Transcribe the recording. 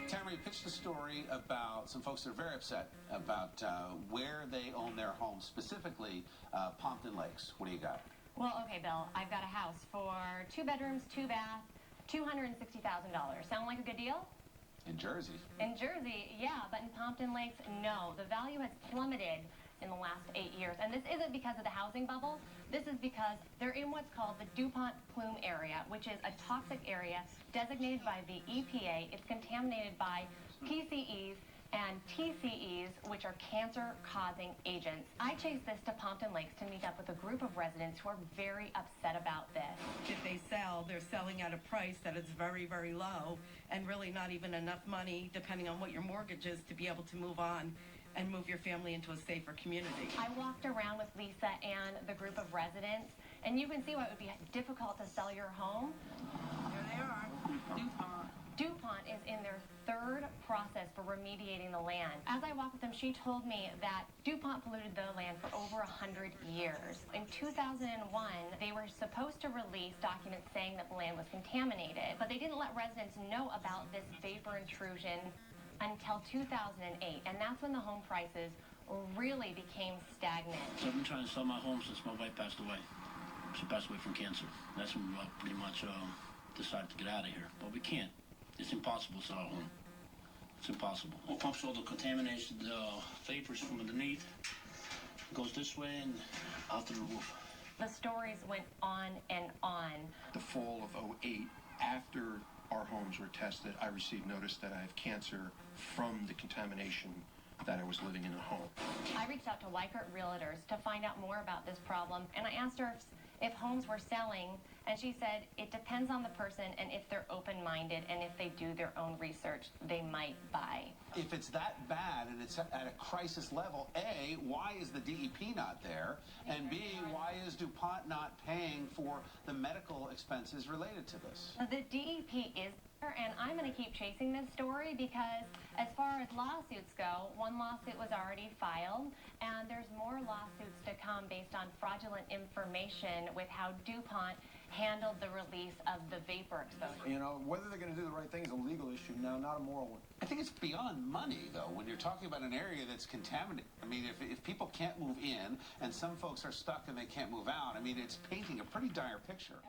Tamara, you pitched a story about some folks that are very upset about where they own their homes, specifically Pompton Lakes. What do you got? Well, okay, Bill, I've got a house for 2 bedrooms, 2 bath, $260,000. Sound like a good deal? In Jersey. In Jersey, yeah, but in Pompton Lakes, no. The value has plummeted in the last 8 years. And this isn't because of the housing bubble. This is because they're in what's called the DuPont plume area, which is a toxic area designated by the EPA. It's contaminated by PCEs and TCEs, which are cancer-causing agents. I chased this to Pompton Lakes to meet up with a group of residents who are very upset about this. If they sell, they're selling at a price that is very, very low and really not even enough money, depending on what your mortgage is, to be able to move on and move your family into a safer community. I walked around with Lisa and the group of residents, and you can see why it would be difficult to sell your home. Here they are, DuPont. DuPont is in their third process for remediating the land. As I walked with them, she told me that DuPont polluted the land for over 100 years. In 2001, they were supposed to release documents saying that the land was contaminated, but they didn't let residents know about this vapor intrusion until 2008, and that's when the home prices really became stagnant. So I've been trying to sell my home since my wife passed away. She passed away from cancer. That's when we pretty much decided to get out of here, but we can't. It's impossible to sell our home. It's impossible. It pumps all the contamination, the vapors from underneath, goes this way and out to the roof. The stories went on and on. The fall of '08, after our homes were tested, I received notice that I have cancer from the contamination that I was living in a home. I reached out to Weikert Realtors to find out more about this problem, and I asked her if homes were selling, and she said it depends on the person, and if they're open-minded and if they do their own research, they might buy. If it's that bad and it's at a crisis level, A, why is the DEP not there? And B, why is DuPont not paying for the medical expenses related to this? The DEP is there, and I'm going to keep chasing this story because as far as lawsuits go, one lawsuit was already filed, and there's more lawsuits to come based on fraudulent information with how DuPont handled the release of the vapor exposure. You know, whether they're going to do the right thing is a legal issue now, not a moral one. I think it's beyond money, though, when you're talking about an area that's contaminated. I mean, if people can't move in and some folks are stuck and they can't move out, I mean, it's painting a pretty dire picture.